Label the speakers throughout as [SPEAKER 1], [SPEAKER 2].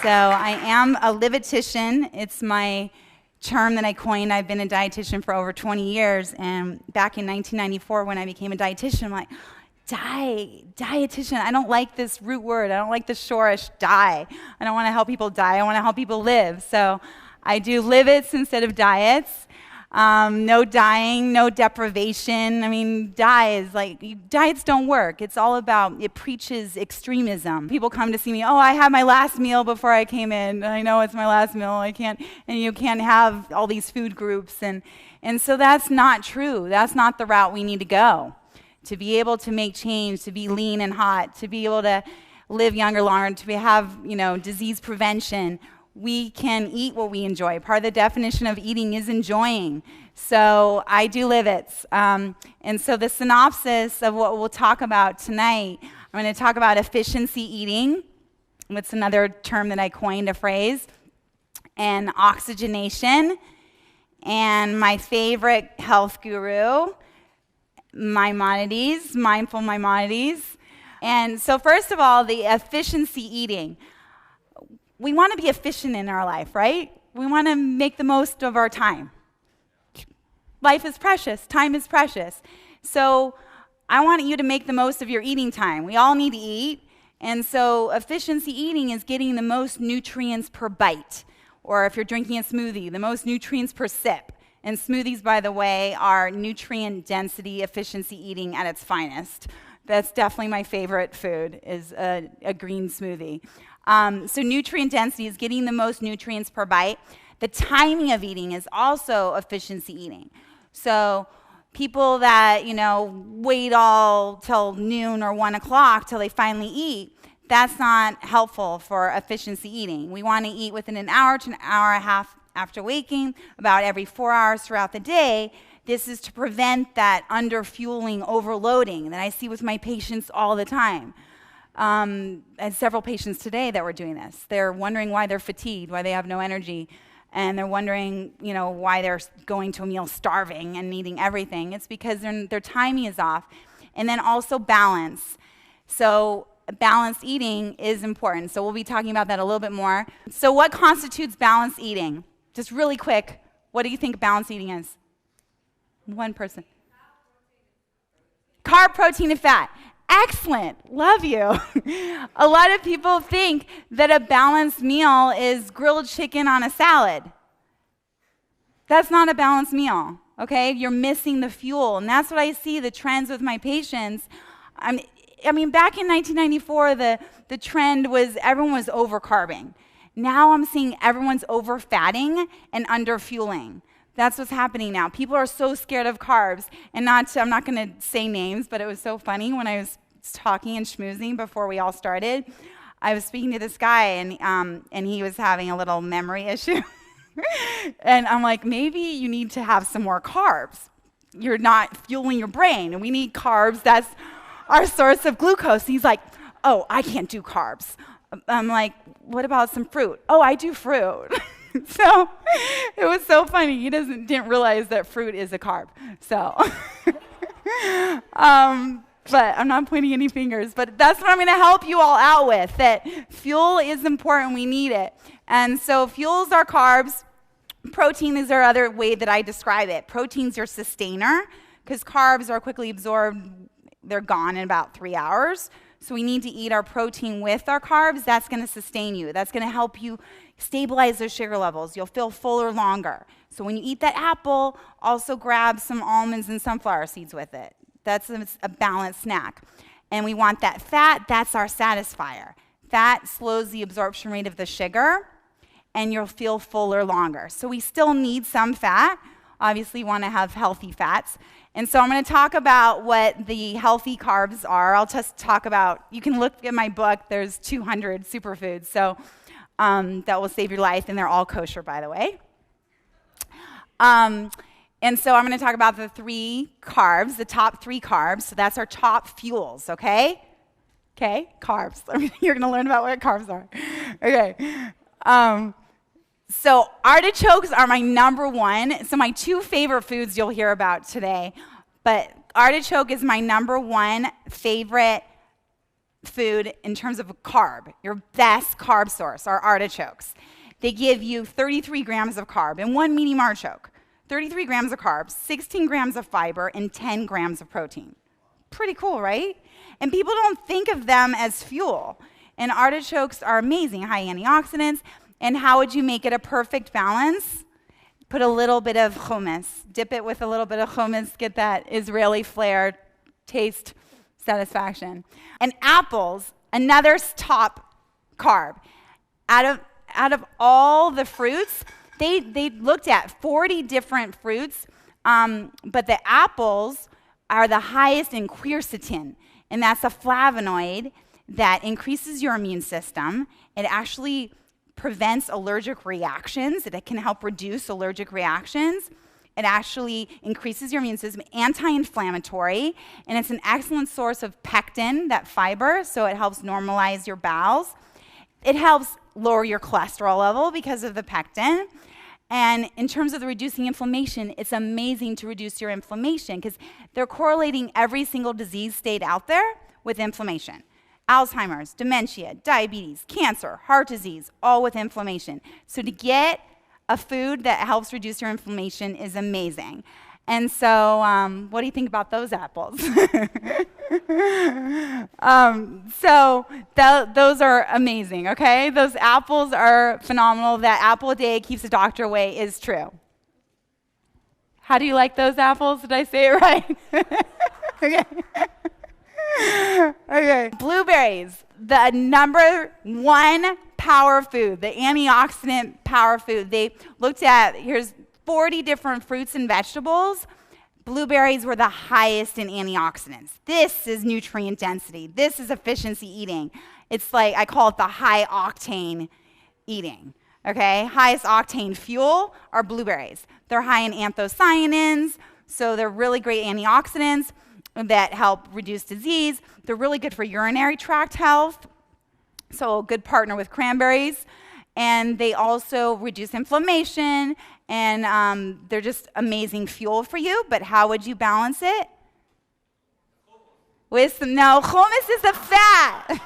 [SPEAKER 1] So I am a Livitician. It's my term that I coined. I've been a dietitian for over 20 years, and back in 1994 when I became a dietitian, I'm like, dietitian, I don't like this root word. I don't like the shorish die. I don't want to help people die. I want to help people live. So I do livits instead of diets. No dying, no deprivation. I mean, diets don't work. It's all about, it preaches extremism. People come to see me, oh, I had my last meal before I came in. I know it's my last meal. I can't, and you can't have all these food groups. And so that's not true. That's not the route we need to go. To be able to make change, to be lean and hot, to be able to live younger, longer, to have, disease prevention, we can eat what we enjoy. Part of the definition of eating is enjoying. So I do livits. And so the synopsis of what we'll talk about tonight, I'm going to talk about efficiency eating. It's another term that I coined, a phrase. And oxygenation. And my favorite health guru, Maimonides, mindful Maimonides. And so first of all, the efficiency eating. We want to be efficient in our life, right? We want to make the most of our time. Life is precious. Time is precious. So I want you to make the most of your eating time. We all need to eat. And so efficiency eating is getting the most nutrients per bite. Or if you're drinking a smoothie, the most nutrients per sip. And smoothies, by the way, are nutrient density efficiency eating at its finest. That's definitely my favorite food, is a green smoothie. So nutrient density is getting the most nutrients per bite. The timing of eating is also efficiency eating. So people that, wait all till noon or 1 o'clock till they finally eat, that's not helpful for efficiency eating. We want to eat within an hour to an hour and a half after waking, about every 4 hours throughout the day. This is to prevent that underfueling, overloading that I see with my patients all the time. I had several patients today that were doing this. They're wondering why they're fatigued, why they have no energy, and they're wondering, why they're going to a meal starving and needing everything. It's because their timing is off. And then also balance. So balanced eating is important. So we'll be talking about that a little bit more. So what constitutes balanced eating? Just really quick, what do you think balanced eating is? One person. Carb, protein, and fat. Excellent. Love you. A lot of people think that a balanced meal is grilled chicken on a salad. That's not a balanced meal, okay? You're missing the fuel. And that's what I see, the trends with my patients. I mean, back in 1994, the trend was everyone was over-carbing. Now I'm seeing everyone's over-fatting and under-fueling. That's what's happening now. People are so scared of carbs. And I'm not going to say names, but it was so funny when I was talking and schmoozing before we all started. I was speaking to this guy, and he was having a little memory issue. And I'm like, maybe you need to have some more carbs. You're not fueling your brain, and we need carbs. That's our source of glucose. He's like, oh, I can't do carbs. I'm like, what about some fruit? Oh, I do fruit. So it was so funny. He didn't realize that fruit is a carb. So, but I'm not pointing any fingers. But that's what I'm going to help you all out with, that fuel is important. We need it. And so fuels are carbs. Protein is our other way that I describe it. Protein's your sustainer, because carbs are quickly absorbed. They're gone in about 3 hours. So we need to eat our protein with our carbs. That's going to sustain you. That's going to help you stabilize those sugar levels. You'll feel fuller longer. So when you eat that apple, also grab some almonds and sunflower seeds with it. That's a balanced snack. And we want that fat. That's our satisfier. Fat slows the absorption rate of the sugar, and you'll feel fuller longer. So we still need some fat. Obviously, you want to have healthy fats. And so I'm going to talk about what the healthy carbs are. I'll just talk about, you can look at my book, there's 200 superfoods, so that will save your life, and they're all kosher, by the way. And so I'm going to talk about the 3 carbs, the top 3 carbs. So that's our top fuels, okay? Okay, carbs. You're going to learn about what carbs are. Okay. So artichokes are my number 1. So my 2 favorite foods you'll hear about today. But artichoke is my number 1 favorite food in terms of a carb. Your best carb source are artichokes. They give you 33 grams of carb in one medium artichoke. 33 grams of carbs, 16 grams of fiber, and 10 grams of protein. Pretty cool, right? And people don't think of them as fuel. And artichokes are amazing, high antioxidants. And how would you make it a perfect balance? Put a little bit of hummus. Dip it with a little bit of hummus. Get that Israeli flair, taste, satisfaction. And apples, another top carb. Out of all the fruits, they looked at 40 different fruits, but the apples are the highest in quercetin, and that's a flavonoid that increases your immune system. It actually prevents allergic reactions. It can help reduce allergic reactions. It actually increases your immune system, anti-inflammatory, and it's an excellent source of pectin, that fiber, so it helps normalize your bowels. It helps lower your cholesterol level because of the pectin. And in terms of the reducing inflammation, it's amazing to reduce your inflammation because they're correlating every single disease state out there with inflammation. Alzheimer's, dementia, diabetes, cancer, heart disease, all with inflammation. So to get a food that helps reduce your inflammation is amazing. And so what do you think about those apples? Those are amazing, okay? Those apples are phenomenal. That apple a day keeps the doctor away is true. How do you like those apples? Did I say it right? Okay. Okay. Blueberries, the number one power food, the antioxidant power food. They looked at, here's 40 different fruits and vegetables. Blueberries were the highest in antioxidants. This is nutrient density. This is efficiency eating. It's like, I call it the high octane eating. Okay, highest octane fuel are blueberries. They're high in anthocyanins, so they're really great antioxidants that help reduce disease. They're really good for urinary tract health, so a good partner with cranberries. And they also reduce inflammation, and they're just amazing fuel for you. But how would you balance it? With some, no, hummus is a fat.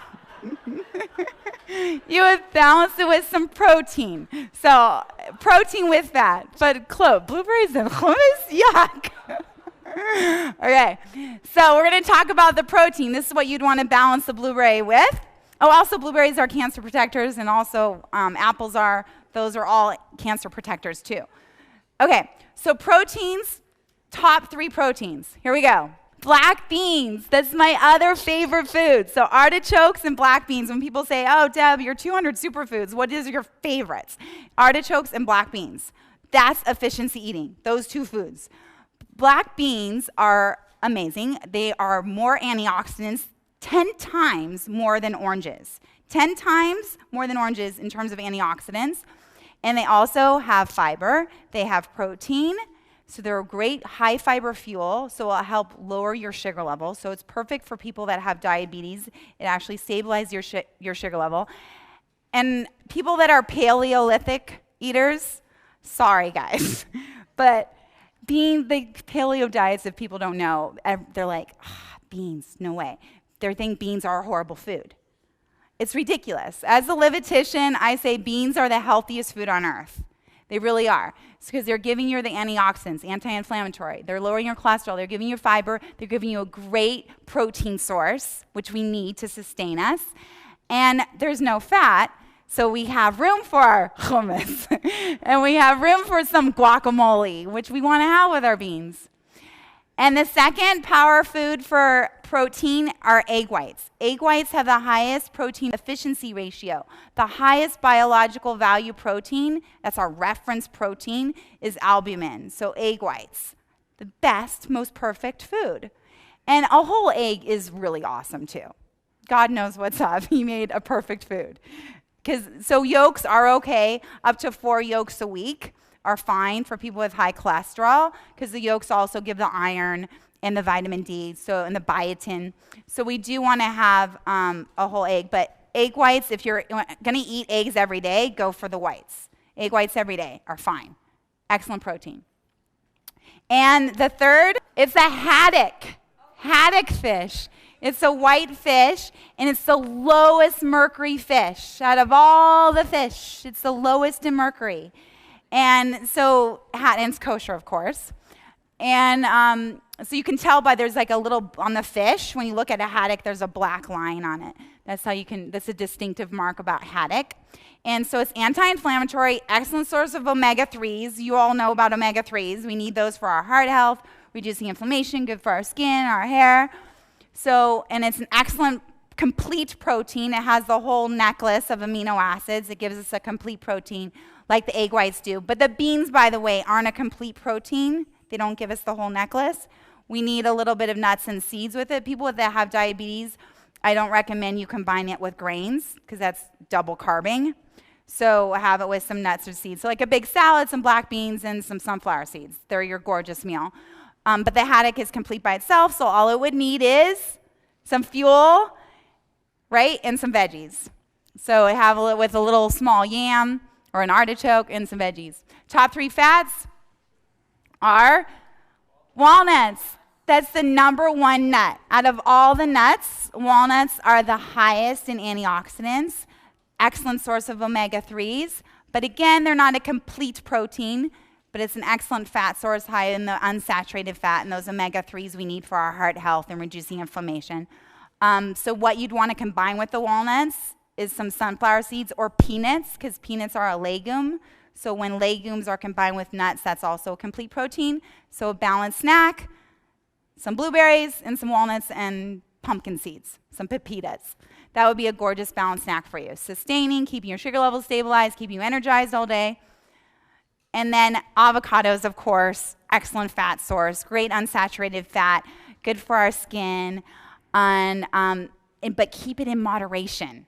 [SPEAKER 1] You would balance it with some protein. So protein with fat, but blueberries and hummus, yuck. Okay, so we're going to talk about the protein. This is what you'd want to balance the blueberry with. Oh, also blueberries are cancer protectors, and also apples are. Those are all cancer protectors too. Okay, so proteins, top 3 proteins. Here we go. Black beans, that's my other favorite food. So artichokes and black beans. When people say, oh, Deb, your 200 superfoods, what is your favorites? Artichokes and black beans. That's efficiency eating, those 2 foods. Black beans are amazing. They are more antioxidants, 10 times more than oranges. 10 times more than oranges in terms of antioxidants. And they also have fiber. They have protein. So they're a great high fiber fuel, so it'll help lower your sugar level. So it's perfect for people that have diabetes. It actually stabilizes your sugar level. And people that are Paleolithic eaters, sorry guys, but being the paleo diets, if people don't know, they're like, beans, no way. They think beans are a horrible food. It's ridiculous. As a Livitician, I say beans are the healthiest food on earth. They really are. It's because they're giving you the antioxidants, anti-inflammatory. They're lowering your cholesterol. They're giving you fiber. They're giving you a great protein source, which we need to sustain us. And there's no fat, so we have room for our hummus. And we have room for some guacamole, which we want to have with our beans. And the second power food for protein are egg whites. Egg whites have the highest protein efficiency ratio. The highest biological value protein, that's our reference protein, is albumin. So egg whites, the best, most perfect food. And a whole egg is really awesome too. God knows what's up. He made a perfect food. So yolks are okay, up to 4 yolks a week are fine for people with high cholesterol, because the yolks also give the iron and the vitamin D, and the biotin. So we do want to have a whole egg, but egg whites, if you're going to eat eggs every day, go for the whites. Egg whites every day are fine. Excellent protein. And the third, it's a haddock. Haddock fish. It's a white fish, and it's the lowest mercury fish. Out of all the fish, it's the lowest in mercury. And so, and it's kosher, of course. And so you can tell by there's like a little, on the fish, when you look at a haddock, there's a black line on it. That's a distinctive mark about haddock. And so it's anti-inflammatory, excellent source of omega-3s. You all know about omega-3s. We need those for our heart health, reducing inflammation, good for our skin, our hair. So, and it's an excellent complete protein. It has the whole necklace of amino acids. It gives us a complete protein like the egg whites do. But the beans, by the way, aren't a complete protein. They don't give us the whole necklace. We need a little bit of nuts and seeds with it. People that have diabetes, I don't recommend you combine it with grains because that's double carbing. So have it with some nuts or seeds. So like a big salad, some black beans, and some sunflower seeds. They're your gorgeous meal. But the haddock is complete by itself, so all it would need is some fuel, right, and some veggies. So I have it with a little small yam or an artichoke and some veggies. Top 3 fats are walnuts. That's the number 1 nut. Out of all the nuts, walnuts are the highest in antioxidants, excellent source of omega-3s. But again, they're not a complete protein, but it's an excellent fat source, high in the unsaturated fat and those omega-3s we need for our heart health and reducing inflammation. So what you'd want to combine with the walnuts is some sunflower seeds or peanuts, because peanuts are a legume. So when legumes are combined with nuts, that's also a complete protein. So a balanced snack, some blueberries and some walnuts and pumpkin seeds, some pepitas. That would be a gorgeous balanced snack for you. Sustaining, keeping your sugar levels stabilized, keeping you energized all day. And then avocados, of course, excellent fat source, great unsaturated fat, good for our skin, but keep it in moderation.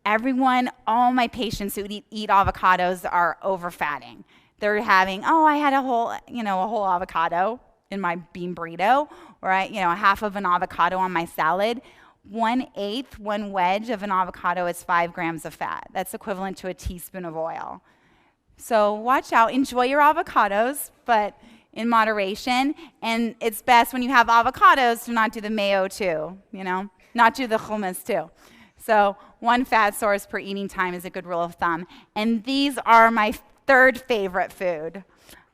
[SPEAKER 1] All my patients who eat avocados are overfatting. They're having, I had a whole avocado in my bean burrito, or half of an avocado on my salad. 1/8, 1 wedge of an avocado is 5 grams of fat. That's equivalent to a teaspoon of oil. So watch out, enjoy your avocados, but in moderation. And it's best when you have avocados to not do the mayo too, not do the hummus too. So 1 fat source per eating time is a good rule of thumb. And these are my 3rd favorite food.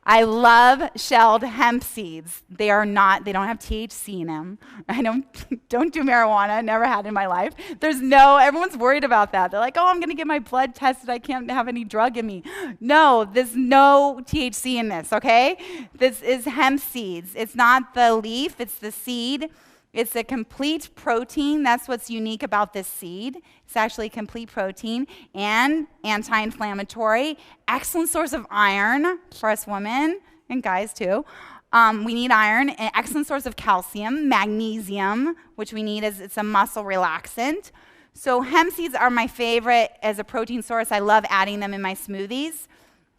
[SPEAKER 1] I love shelled hemp seeds. They don't have THC in them. I don't do marijuana, never had in my life. Everyone's worried about that. They're like, I'm going to get my blood tested. I can't have any drug in me. No, there's no THC in this, okay? This is hemp seeds. It's not the leaf, it's the seed. It's a complete protein. That's what's unique about this seed. It's actually a complete protein and anti-inflammatory. Excellent source of iron for us women and guys too. We need iron. An excellent source of calcium, magnesium, which we need as it's a muscle relaxant. So hemp seeds are my favorite as a protein source. I love adding them in my smoothies.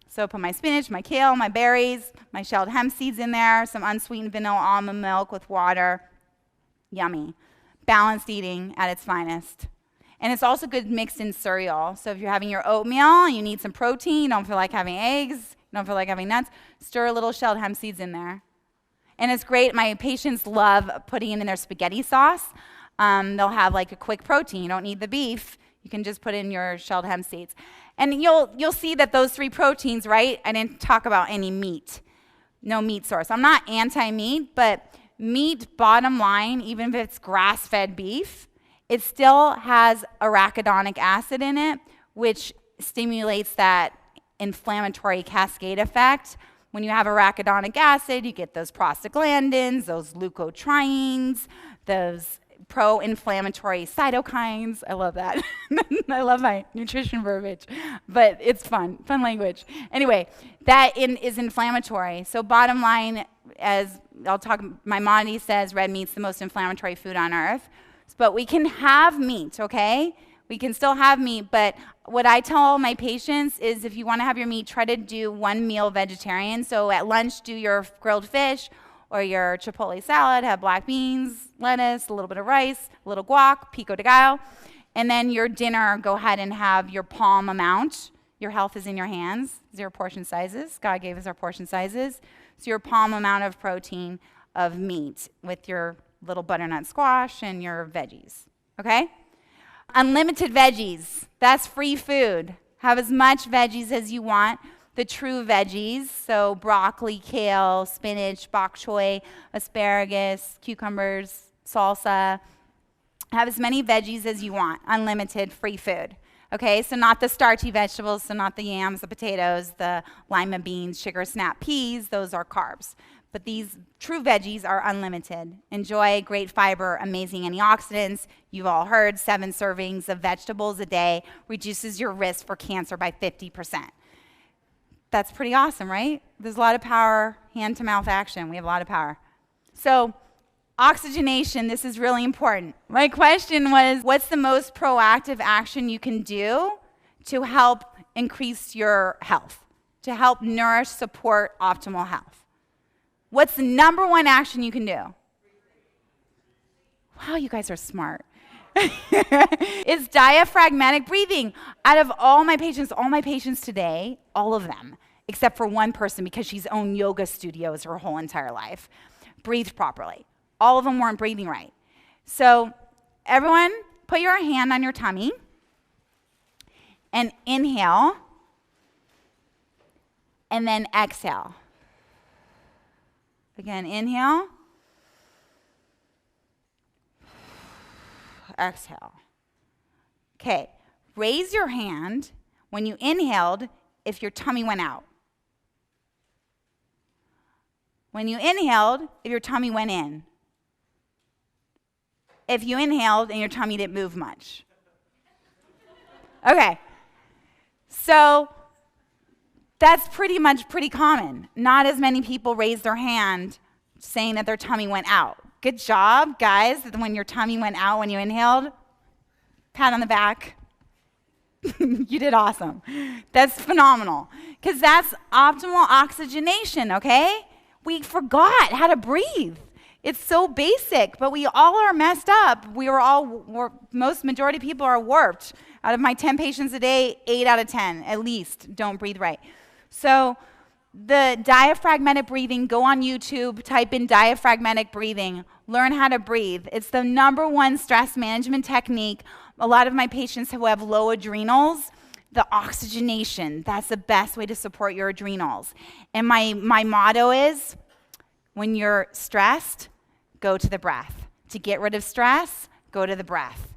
[SPEAKER 1] So put my spinach, my kale, my berries, my shelled hemp seeds in there, some unsweetened vanilla almond milk with water. Yummy. Balanced eating at its finest. And it's also good mixed in cereal. So if you're having your oatmeal and you need some protein, you don't feel like having eggs, you don't feel like having nuts, stir a little shelled hemp seeds in there. And it's great. My patients love putting it in their spaghetti sauce. They'll have like a quick protein. You don't need the beef. You can just put in your shelled hemp seeds. And you'll see that those 3 proteins, right? I didn't talk about any meat. No meat source. I'm not anti-meat, but meat, bottom line, even if it's grass-fed beef, it still has arachidonic acid in it, which stimulates that inflammatory cascade effect. When you have arachidonic acid, you get those prostaglandins, those leukotrienes, those pro-inflammatory cytokines. I love that. I love my nutrition verbiage, but it's fun language. Anyway, that is inflammatory. So bottom line, as Maimonides says, red meat's the most inflammatory food on earth. But we can have meat, okay? We can still have meat, but what I tell my patients is if you want to have your meat, try to do 1 meal vegetarian. So at lunch, do your grilled fish or your chipotle salad, have black beans, lettuce, a little bit of rice, a little guac, pico de gallo. And then your dinner, go ahead and have your palm amount. Your health is in your hands. These are portion sizes. God gave us our portion sizes. So your palm amount of protein of meat with your little butternut squash and your veggies, okay? Unlimited veggies, that's free food. Have as much veggies as you want. The true veggies, so broccoli, kale, spinach, bok choy, asparagus, cucumbers, salsa. Have as many veggies as you want, unlimited free food. Okay, so not the starchy vegetables, so not the yams, the potatoes, the lima beans, sugar snap peas, those are carbs. But these true veggies are unlimited. Enjoy, great fiber, amazing antioxidants. You've all heard 7 servings of vegetables a day reduces your risk for cancer by 50%. That's pretty awesome, right? There's a lot of power, hand-to-mouth action. We have a lot of power. So oxygenation, this is really important. My question was, what's the most proactive action you can do to help increase your health, to help nourish, support optimal health? What's the number one action you can do? Wow, you guys are smart. It's diaphragmatic breathing. Out of all my patients today, all of them, except for one person because she's owned yoga studios her whole entire life, breathed properly. All of them weren't breathing right. So everyone, put your hand on your tummy and inhale, and then exhale. Again, inhale, exhale. Okay, raise your hand when you inhaled if your tummy went out. When you inhaled, if your tummy went in. If you inhaled and your tummy didn't move much. Okay, so that's pretty common. Not as many people raise their hand saying that their tummy went out. Good job, guys, when your tummy went out when you inhaled. Pat on the back. You did awesome. That's phenomenal, because that's optimal oxygenation, okay? We forgot how to breathe. It's so basic, but we all are messed up. Majority of people are warped. Out of my 10 patients a day, 8 out of 10 at least don't breathe right. So the diaphragmatic breathing, go on YouTube, type in diaphragmatic breathing, learn how to breathe. It's the number one stress management technique. A lot of my patients who have low adrenals, the oxygenation, that's the best way to support your adrenals. And my motto is, when you're stressed, go to the breath. To get rid of stress, go to the breath.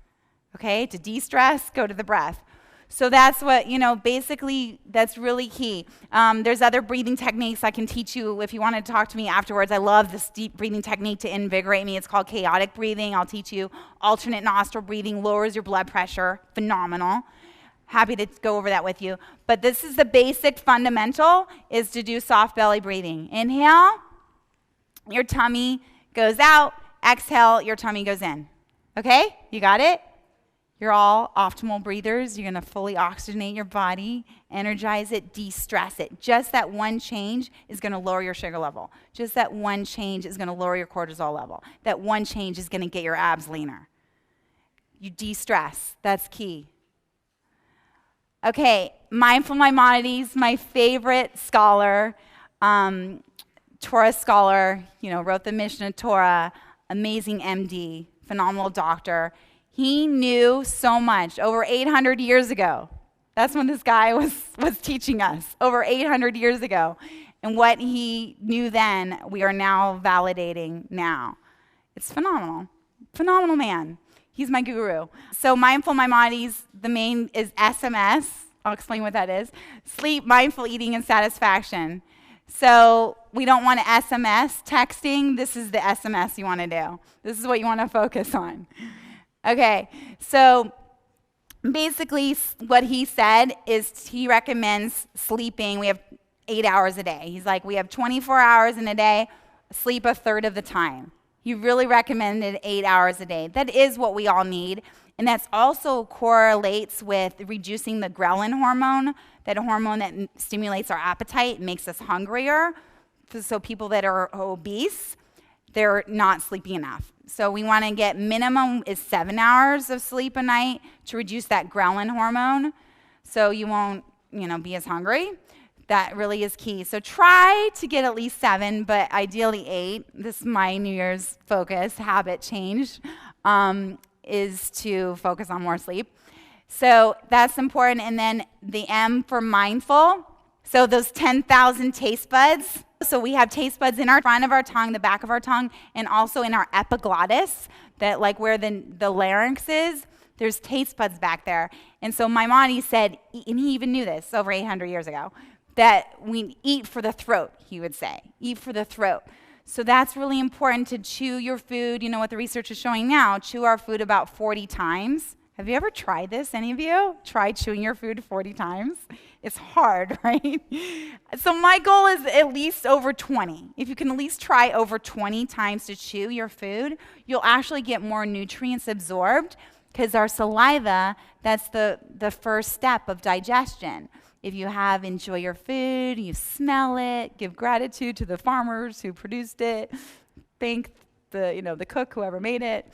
[SPEAKER 1] Okay? To de-stress, go to the breath. So that's what, basically that's really key. There's other breathing techniques I can teach you if you want to talk to me afterwards. I love this deep breathing technique to invigorate me. It's called chaotic breathing. I'll teach you. Alternate nostril breathing lowers your blood pressure. Phenomenal. Happy to go over that with you. But this is the basic fundamental, is to do soft belly breathing. Inhale, your tummy goes out. Exhale, your tummy goes in. Okay? You got it? You're all optimal breathers. You're going to fully oxygenate your body, energize it, de-stress it. Just that one change is going to lower your sugar level. Just that one change is going to lower your cortisol level. That one change is going to get your abs leaner. You de-stress. That's key. Okay, Mindful Maimonides, my favorite scholar, Torah scholar, wrote the Mishnah Torah, amazing MD, phenomenal doctor. He knew so much over 800 years ago. That's when this guy was teaching us, over 800 years ago. And what he knew then, we are now validating now. It's phenomenal. Phenomenal man. He's my guru. So Mindful Maimonides, the main is SMS. I'll explain what that is. Sleep, mindful eating, and satisfaction. So we don't want to SMS texting. This is the SMS you want to do. This is what you want to focus on. Okay, so basically what he said is he recommends sleeping. We have 8 hours a day. He's like, we have 24 hours in a day, sleep a third of the time. He really recommended 8 hours a day. That is what we all need. And that also correlates with reducing the ghrelin hormone, that hormone that stimulates our appetite, makes us hungrier. So people that are obese, they're not sleeping enough. So we want to get minimum is 7 hours of sleep a night to reduce that ghrelin hormone, so you won't, be as hungry. That really is key. So try to get at least 7, but ideally 8. This is my New Year's focus, habit change, is to focus on more sleep. So that's important. And then the M for mindful. So those 10,000 taste buds. So we have taste buds in our front of our tongue, the back of our tongue, and also in our epiglottis, that like where the larynx is. There's taste buds back there. And so Maimonides said, and he even knew this over 800 years ago, that we eat for the throat, he would say. Eat for the throat. So that's really important to chew your food. You know what the research is showing now? Chew our food about 40 times. Have you ever tried this, any of you? Tried chewing your food 40 times? It's hard, right? So my goal is at least over 20. If you can at least try over 20 times to chew your food, you'll actually get more nutrients absorbed, because our saliva, that's the first step of digestion. If you enjoy your food, you smell it, give gratitude to the farmers who produced it, thank the cook, whoever made it.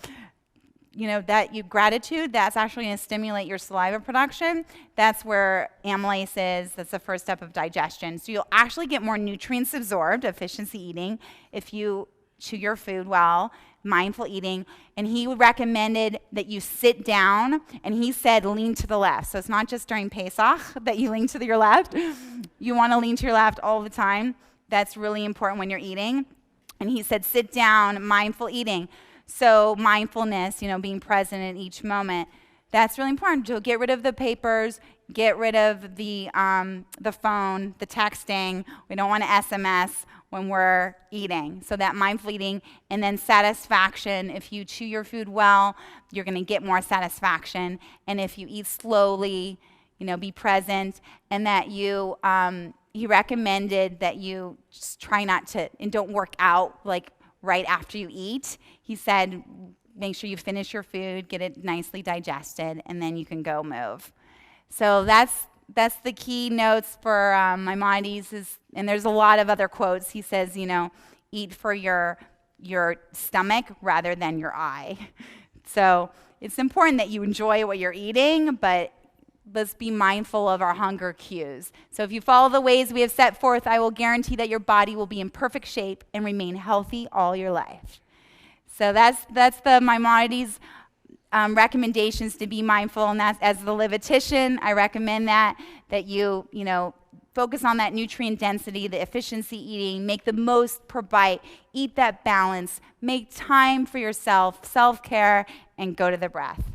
[SPEAKER 1] Gratitude, that's actually going to stimulate your saliva production. That's where amylase is. That's the first step of digestion. So you'll actually get more nutrients absorbed, efficiency eating, if you chew your food well, mindful eating. And he recommended that you sit down, and he said lean to the left. So it's not just during Pesach that you lean to your left. You want to lean to your left all the time. That's really important when you're eating. And he said sit down, mindful eating. So mindfulness, being present in each moment, that's really important. To get rid of the papers, get rid of the phone, the texting. We don't want to SMS when we're eating. So that mindful eating, and then satisfaction. If you chew your food well, you're going to get more satisfaction. And if you eat slowly, be present, and that he recommended that you just try not to, and don't work out like right after you eat. He said, make sure you finish your food, get it nicely digested, and then you can go move. So that's the key notes for Maimonides. And there's a lot of other quotes. He says, eat for your stomach rather than your eye. So it's important that you enjoy what you're eating, but let's be mindful of our hunger cues. So if you follow the ways we have set forth, I will guarantee that your body will be in perfect shape and remain healthy all your life. So that's the Maimonides recommendations to be mindful. And that's, as the Livitician, I recommend that you focus on that nutrient density, the efficiency eating, make the most per bite, eat that balance, make time for yourself, self-care, and go to the breath.